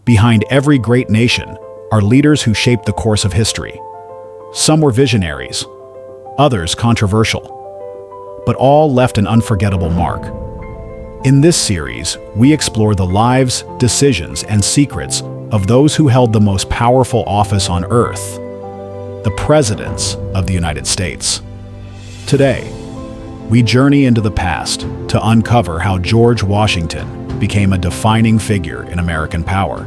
Behind every great nation are leaders who shaped the course of history. Some were visionaries, others controversial, but all left an unforgettable mark. In this series, we explore the lives, decisions, and secrets of those who held the most powerful office on earth, the presidents of the United States. Today, we journey into the past to uncover how George Washington became a defining figure in American power.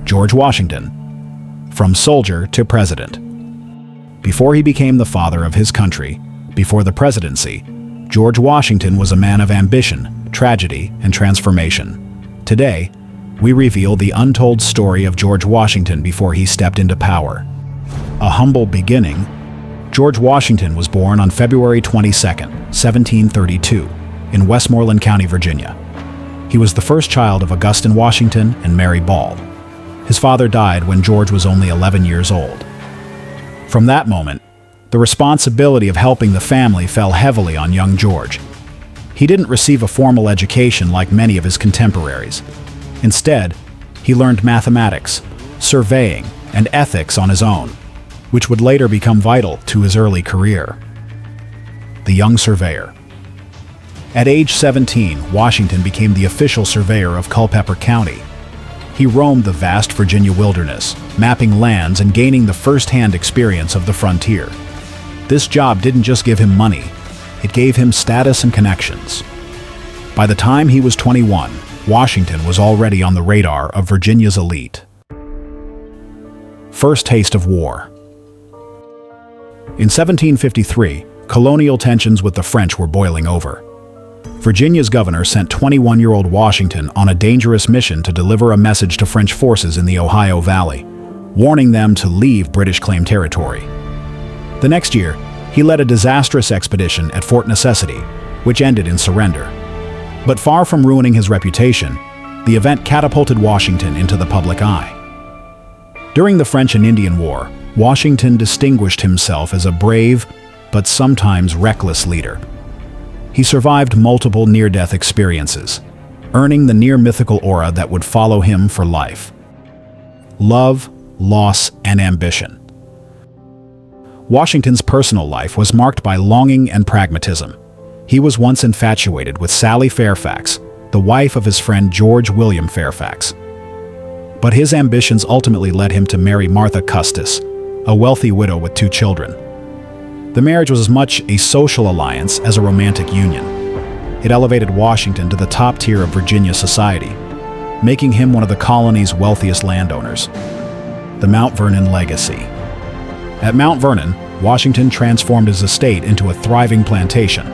George Washington, from soldier to president. Before he became the father of his country, before the presidency, George Washington was a man of ambition, tragedy, and transformation. Today, we reveal the untold story of George Washington before he stepped into power. A humble beginning, George Washington was born on February 22, 1732, in Westmoreland County, Virginia. He was the first child of Augustine Washington and Mary Ball. His father died when George was only 11 years old. From that moment, the responsibility of helping the family fell heavily on young George. He didn't receive a formal education like many of his contemporaries. Instead, he learned mathematics, surveying, and ethics on his own, which would later become vital to his early career. The young surveyor. At age 17, Washington became the official surveyor of Culpeper County. He roamed the vast Virginia wilderness, mapping lands and gaining the first-hand experience of the frontier. This job didn't just give him money, it gave him status and connections. By the time he was 21, Washington was already on the radar of Virginia's elite. First taste of war. In 1753, colonial tensions with the French were boiling over. Virginia's governor sent 21-year-old Washington on a dangerous mission to deliver a message to French forces in the Ohio Valley, warning them to leave British-claimed territory. The next year, he led a disastrous expedition at Fort Necessity, which ended in surrender. But far from ruining his reputation, the event catapulted Washington into the public eye. During the French and Indian War, Washington distinguished himself as a brave, but sometimes reckless leader. He survived multiple near-death experiences, earning the near-mythical aura that would follow him for life. Love, loss, and ambition. Washington's personal life was marked by longing and pragmatism. He was once infatuated with Sally Fairfax, the wife of his friend George William Fairfax. But his ambitions ultimately led him to marry Martha Custis, a wealthy widow with 2 children. The marriage was as much a social alliance as a romantic union. It elevated Washington to the top tier of Virginia society, making him one of the colony's wealthiest landowners. The Mount Vernon legacy. At Mount Vernon, Washington transformed his estate into a thriving plantation.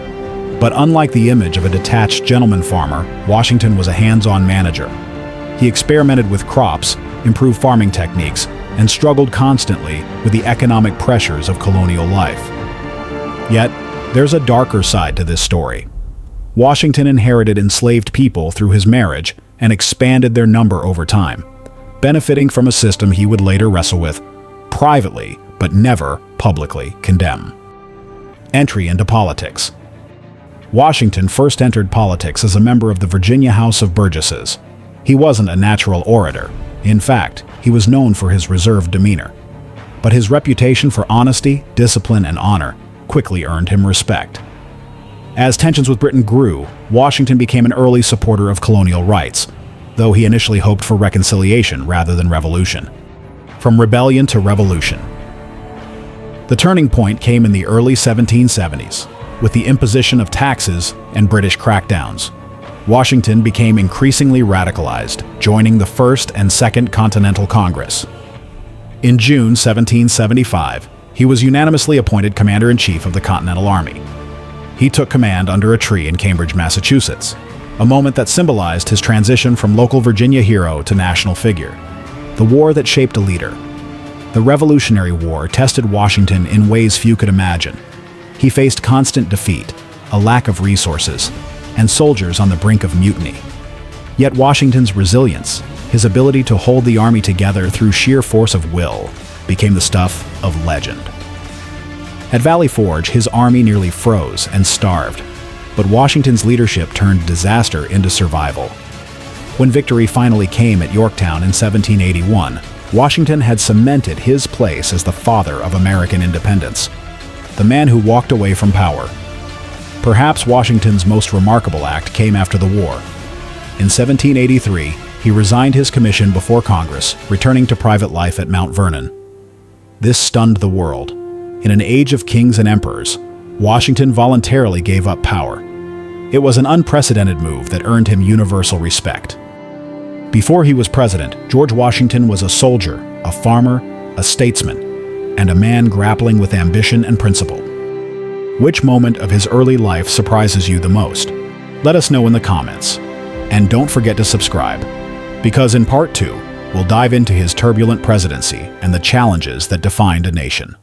But unlike the image of a detached gentleman farmer, Washington was a hands-on manager. He experimented with crops, improved farming techniques, and struggled constantly with the economic pressures of colonial life. Yet, there's a darker side to this story. Washington inherited enslaved people through his marriage and expanded their number over time, benefiting from a system he would later wrestle with privately, but never publicly condemn. Entry into politics. Washington first entered politics as a member of the Virginia House of Burgesses. He wasn't a natural orator. In fact, he was known for his reserved demeanor. But his reputation for honesty, discipline, and honor quickly earned him respect. As tensions with Britain grew, Washington became an early supporter of colonial rights, though he initially hoped for reconciliation rather than revolution. From rebellion to revolution. The turning point came in the early 1770s, with the imposition of taxes and British crackdowns. Washington became increasingly radicalized, joining the First and Second Continental Congress. In June 1775, he was unanimously appointed Commander-in-Chief of the Continental Army. He took command under a tree in Cambridge, Massachusetts, a moment that symbolized his transition from local Virginia hero to national figure. The war that shaped a leader. The Revolutionary War tested Washington in ways few could imagine. He faced constant defeat, a lack of resources, and soldiers on the brink of mutiny. Yet Washington's resilience, his ability to hold the army together through sheer force of will, became the stuff of legend. At Valley Forge, his army nearly froze and starved, but Washington's leadership turned disaster into survival. When victory finally came at Yorktown in 1781, Washington had cemented his place as the father of American independence, the man who walked away from power. Perhaps Washington's most remarkable act came after the war. In 1783, he resigned his commission before Congress, returning to private life at Mount Vernon. This stunned the world. In an age of kings and emperors, Washington voluntarily gave up power. It was an unprecedented move that earned him universal respect. Before he was president, George Washington was a soldier, a farmer, a statesman, and a man grappling with ambition and principle. Which moment of his early life surprises you the most? Let us know in the comments. And don't forget to subscribe, because in part 2, we'll dive into his turbulent presidency and the challenges that defined a nation.